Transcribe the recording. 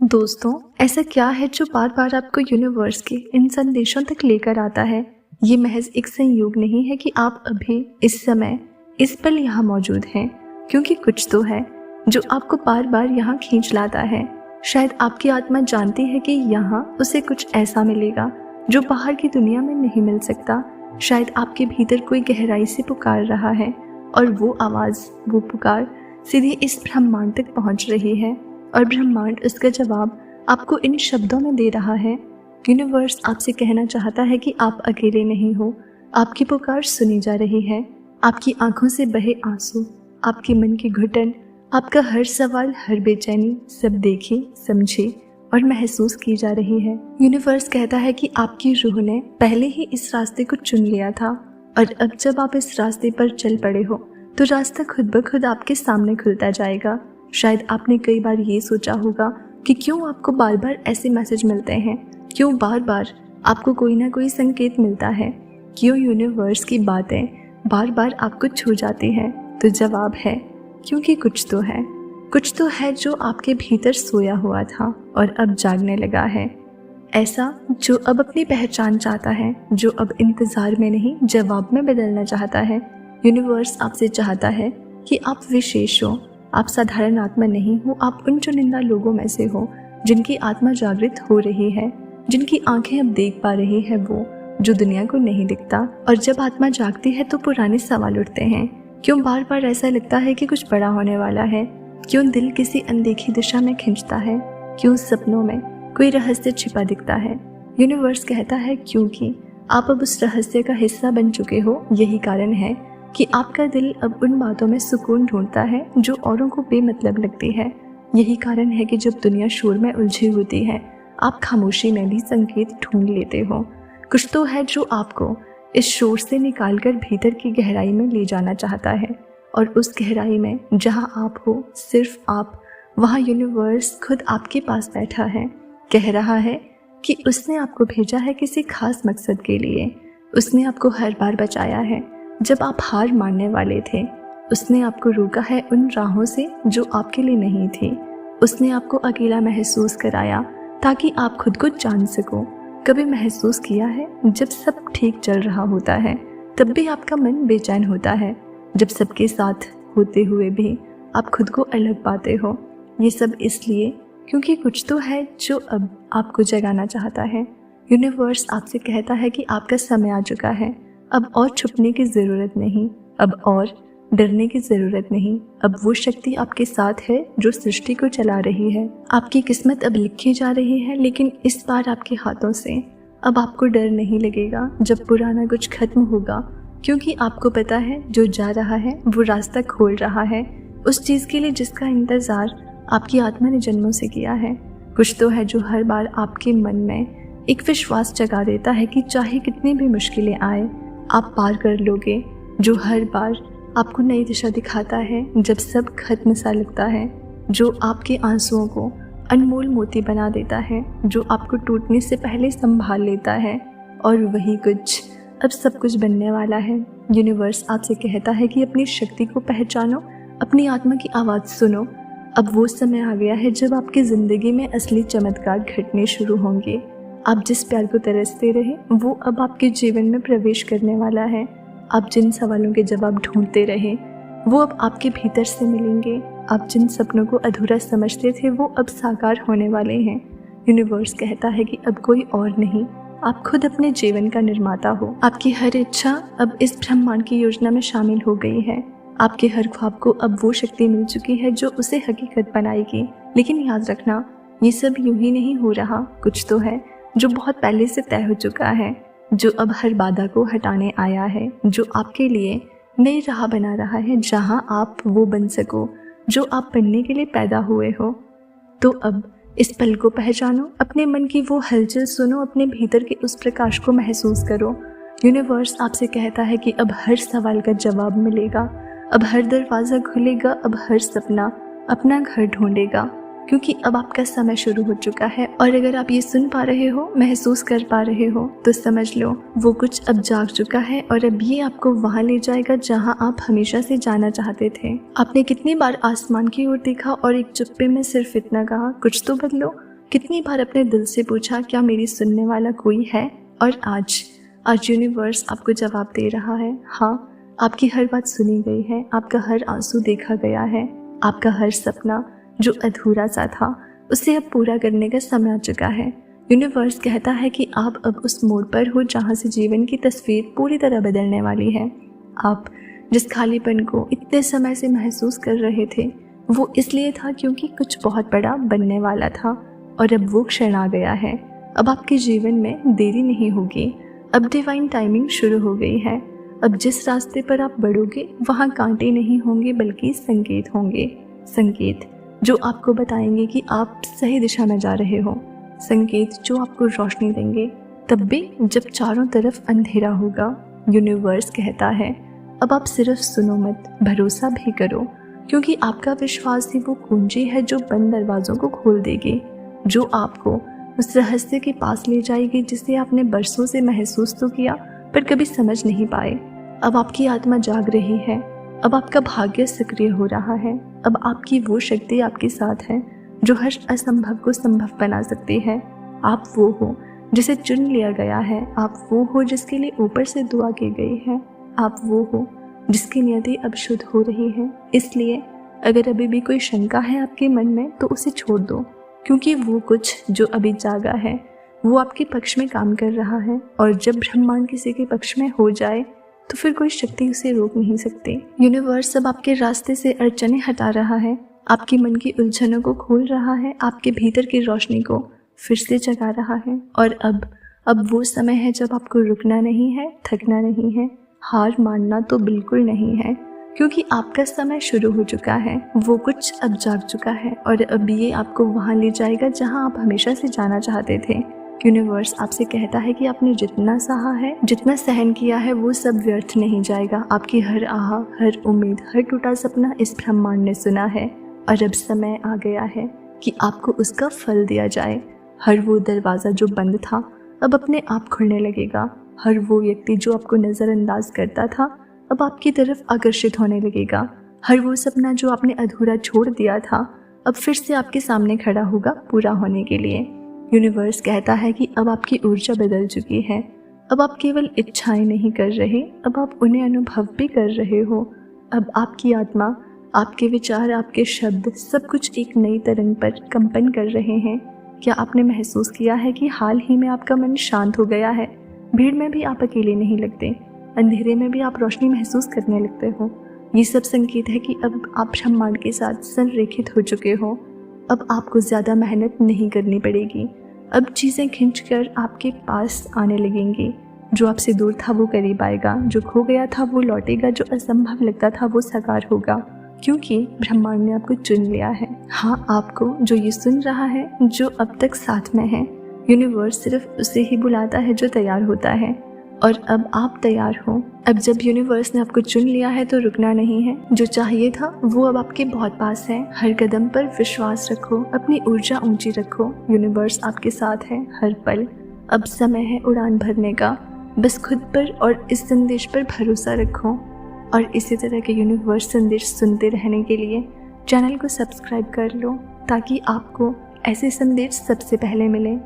दोस्तों, ऐसा क्या है जो बार बार आपको यूनिवर्स के इन संदेशों तक लेकर आता है? ये महज एक संयोग नहीं है कि आप अभी इस समय इस पल यहाँ मौजूद हैं, क्योंकि कुछ तो है जो आपको बार बार यहाँ खींच लाता है। शायद आपकी आत्मा जानती है कि यहाँ उसे कुछ ऐसा मिलेगा जो बाहर की दुनिया में नहीं मिल सकता। शायद आपके भीतर कोई गहराई से पुकार रहा है और वो आवाज़, वो पुकार सीधे इस ब्रह्मांड तक पहुँच रही है और ब्रह्मांड उसका जवाब आपको इन शब्दों में दे रहा है। यूनिवर्स आपसे कहना चाहता है कि आप अकेले नहीं हो। आपकी पुकार सुनी जा रही है। आपकी आंखों से बहे आंसू, आपके मन की घुटन, आपका हर सवाल, हर बेचैनी सब देखी, समझी और महसूस की जा रही है। यूनिवर्स कहता है कि आपकी रूह ने पहले ही इस रास्ते को चुन लिया था और अब जब आप इस रास्ते पर चल पड़े हो तो रास्ता खुद ब खुद आपके सामने खुलता जाएगा। शायद आपने कई बार ये सोचा होगा कि क्यों आपको बार बार ऐसे मैसेज मिलते हैं, क्यों बार बार आपको कोई ना कोई संकेत मिलता है, क्यों यूनिवर्स की बातें बार बार आपको छू जाती हैं। तो जवाब है क्योंकि कुछ तो है जो आपके भीतर सोया हुआ था और अब जागने लगा है। ऐसा जो अब अपनी पहचान चाहता है, जो अब इंतज़ार में नहीं जवाब में बदलना चाहता है। यूनिवर्स आपसे चाहता है कि आप विशेष हो, आप साधारण आत्मा नहीं हो। आप उन चुनिंदा लोगों में से हो जिनकी आत्मा जागृत हो रही है, जिनकी आंखें अब देख पा रही है वो जो दुनिया को नहीं दिखता। और जब आत्मा जागती है तो पुराने सवाल उठते हैं। क्यों बार बार ऐसा लगता है कि कुछ बड़ा होने वाला है? क्यों दिल किसी अनदेखी दिशा में खिंचता है? क्यों सपनों में कोई रहस्य छिपा दिखता है? यूनिवर्स कहता है क्योंकि आप अब उस रहस्य का हिस्सा बन चुके हो। यही कारण है कि आपका दिल अब उन बातों में सुकून ढूंढता है जो औरों को बेमतलब लगती है। यही कारण है कि जब दुनिया शोर में उलझी होती है, आप खामोशी में भी संकेत ढूंढ लेते हो। कुछ तो है जो आपको इस शोर से निकालकर भीतर की गहराई में ले जाना चाहता है, और उस गहराई में जहां आप हो, सिर्फ आप, वहां यूनिवर्स खुद आपके पास बैठा है, कह रहा है कि उसने आपको भेजा है किसी खास मकसद के लिए। उसने आपको हर बार बचाया है जब आप हार मानने वाले थे। उसने आपको रोका है उन राहों से जो आपके लिए नहीं थी। उसने आपको अकेला महसूस कराया ताकि आप खुद को जान सको। कभी महसूस किया है जब सब ठीक चल रहा होता है तब भी आपका मन बेचैन होता है? जब सबके साथ होते हुए भी आप खुद को अलग पाते हो। ये सब इसलिए क्योंकि कुछ तो है जो अब आपको जगाना चाहता है। यूनिवर्स आपसे कहता है कि आपका समय आ चुका है। अब और छुपने की ज़रूरत नहीं, अब और डरने की ज़रूरत नहीं। अब वो शक्ति आपके साथ है जो सृष्टि को चला रही है। आपकी किस्मत अब लिखी जा रही है, लेकिन इस बार आपके हाथों से। अब आपको डर नहीं लगेगा जब पुराना कुछ खत्म होगा, क्योंकि आपको पता है जो जा रहा है वो रास्ता खोल रहा है उस चीज़ के लिए जिसका इंतज़ार आपकी आत्मा ने जन्मों से किया है। कुछ तो है जो हर बार आपके मन में एक विश्वास जगा देता है कि चाहे कितनी भी मुश्किलें आए आप पार कर लोगे। जो हर बार आपको नई दिशा दिखाता है जब सब खत्म सा लगता है। जो आपके आंसुओं को अनमोल मोती बना देता है, जो आपको टूटने से पहले संभाल लेता है। और वही कुछ अब सब कुछ बनने वाला है। यूनिवर्स आपसे कहता है कि अपनी शक्ति को पहचानो, अपनी आत्मा की आवाज़ सुनो। अब वो समय आ गया है जब आपकी ज़िंदगी में असली चमत्कार घटने शुरू होंगे। आप जिस प्यार को तरसते रहे वो अब आपके जीवन में प्रवेश करने वाला है। आप जिन सवालों के जवाब ढूंढते रहे वो अब आपके भीतर से मिलेंगे। आप जिन सपनों को अधूरा समझते थे वो अब साकार होने वाले हैं। यूनिवर्स कहता है कि अब कोई और नहीं, आप खुद अपने जीवन का निर्माता हो। आपकी हर इच्छा अब इस ब्रह्मांड की योजना में शामिल हो गई है। आपके हर ख्वाब को अब वो शक्ति मिल चुकी है जो उसे हकीकत बनाएगी। लेकिन याद रखना, ये सब यूं ही नहीं हो रहा। कुछ तो है जो बहुत पहले से तय हो चुका है, जो अब हर बाधा को हटाने आया है, जो आपके लिए नई राह बना रहा है जहां आप वो बन सको जो आप बनने के लिए पैदा हुए हो। तो अब इस पल को पहचानो, अपने मन की वो हलचल सुनो, अपने भीतर के उस प्रकाश को महसूस करो। यूनिवर्स आपसे कहता है कि अब हर सवाल का जवाब मिलेगा, अब हर दरवाज़ा खुलेगा, अब हर सपना अपना घर ढूंढेगा, क्योंकि अब आपका समय शुरू हो चुका है। और अगर आप ये सुन पा रहे हो, महसूस कर पा रहे हो, तो समझ लो वो कुछ अब जाग चुका है और अब ये आपको वहाँ ले जाएगा जहाँ आप हमेशा से जाना चाहते थे। आपने कितनी बार आसमान की ओर देखा और एक चुप्पे में सिर्फ इतना कहा, कुछ तो बदलो। कितनी बार अपने दिल से पूछा क्या मेरी सुनने वाला कोई है? और आज यूनिवर्स आपको जवाब दे रहा है। हाँ, आपकी हर बात सुनी गई है, आपका हर आंसू देखा गया है, आपका हर सपना जो अधूरा सा था उसे अब पूरा करने का समय आ चुका है। यूनिवर्स कहता है कि आप अब उस मोड़ पर हो जहाँ से जीवन की तस्वीर पूरी तरह बदलने वाली है। आप जिस खालीपन को इतने समय से महसूस कर रहे थे वो इसलिए था क्योंकि कुछ बहुत बड़ा बनने वाला था और अब वो क्षण आ गया है। अब आपके जीवन में देरी नहीं होगी, अब डिवाइन टाइमिंग शुरू हो गई है। अब जिस रास्ते पर आप बढ़ोगे वहाँ कांटे नहीं होंगे बल्कि संकेत होंगे, संकेत जो आपको बताएंगे कि आप सही दिशा में जा रहे हो, संकेत जो आपको रोशनी देंगे तब भी जब चारों तरफ अंधेरा होगा। यूनिवर्स कहता है अब आप सिर्फ सुनो मत, भरोसा भी करो, क्योंकि आपका विश्वास ही वो कुंजी है जो बंद दरवाजों को खोल देगी, जो आपको उस रहस्य के पास ले जाएगी जिसे आपने बरसों से महसूस तो किया पर कभी समझ नहीं पाए। अब आपकी आत्मा जाग रही है, अब आपका भाग्य सक्रिय हो रहा है, अब आपकी वो शक्ति आपके साथ है जो हर असंभव को संभव बना सकती है। आप वो हो जिसे चुन लिया गया है, आप वो हो जिसके लिए ऊपर से दुआ की गई है, आप वो हो जिसकी नियति अब शुद्ध हो रही है। इसलिए अगर अभी भी कोई शंका है आपके मन में तो उसे छोड़ दो, क्योंकि वो कुछ जो अभी जागा है वो आपके पक्ष में काम कर रहा है, और जब ब्रह्मांड किसी के पक्ष में हो जाए तो फिर कोई शक्ति उसे रोक नहीं सकती। यूनिवर्स अब आपके रास्ते से अड़चने हटा रहा है, आपके मन की उलझनों को खोल रहा है, आपके भीतर की रोशनी को फिर से जगा रहा है। और अब वो समय है जब आपको रुकना नहीं है, थकना नहीं है, हार मानना तो बिल्कुल नहीं है, क्योंकि आपका समय शुरू हो चुका है। वो कुछ अब जाग चुका है और अब ये आपको वहाँ ले जाएगा जहाँ आप हमेशा से जाना चाहते थे। यूनिवर्स आपसे कहता है कि आपने जितना सहा है, जितना सहन किया है, वो सब व्यर्थ नहीं जाएगा। आपकी हर आह, हर उम्मीद, हर टूटा सपना इस ब्रह्मांड ने सुना है और अब समय आ गया है कि आपको उसका फल दिया जाए। हर वो दरवाज़ा जो बंद था अब अपने आप खुलने लगेगा। हर वो व्यक्ति जो आपको नज़रअंदाज करता था अब आपकी तरफ आकर्षित होने लगेगा। हर वो सपना जो आपने अधूरा छोड़ दिया था अब फिर से आपके सामने खड़ा होगा पूरा होने के लिए। यूनिवर्स कहता है कि अब आपकी ऊर्जा बदल चुकी है। अब आप केवल इच्छाएं नहीं कर रहे, अब आप उन्हें अनुभव भी कर रहे हो। अब आपकी आत्मा, आपके विचार, आपके शब्द, सब कुछ एक नई तरंग पर कंपन कर रहे हैं। क्या आपने महसूस किया है कि हाल ही में आपका मन शांत हो गया है? भीड़ में भी आप अकेले नहीं लगते, अंधेरे में भी आप रोशनी महसूस करने लगते हो। ये सब संकेत है कि अब आप ब्रह्मांड के साथ संरेखित हो चुके हो। अब आपको ज़्यादा मेहनत नहीं करनी पड़ेगी। अब चीज़ें खींचकर आपके पास आने लगेंगी। जो आपसे दूर था वो करीब आएगा, जो खो गया था वो लौटेगा, जो असंभव लगता था वो साकार होगा, क्योंकि ब्रह्मांड ने आपको चुन लिया है। हाँ, आपको जो ये सुन रहा है, जो अब तक साथ में है। यूनिवर्स सिर्फ उसे ही बुलाता है जो तैयार होता है, और अब आप तैयार हो। अब जब यूनिवर्स ने आपको चुन लिया है तो रुकना नहीं है। जो चाहिए था वो अब आपके बहुत पास है। हर कदम पर विश्वास रखो, अपनी ऊर्जा ऊंची रखो। यूनिवर्स आपके साथ है हर पल। अब समय है उड़ान भरने का। बस खुद पर और इस संदेश पर भरोसा रखो। और इसी तरह के यूनिवर्स संदेश सुनते रहने के लिए चैनल को सब्सक्राइब कर लो, ताकि आपको ऐसे संदेश सबसे पहले मिले।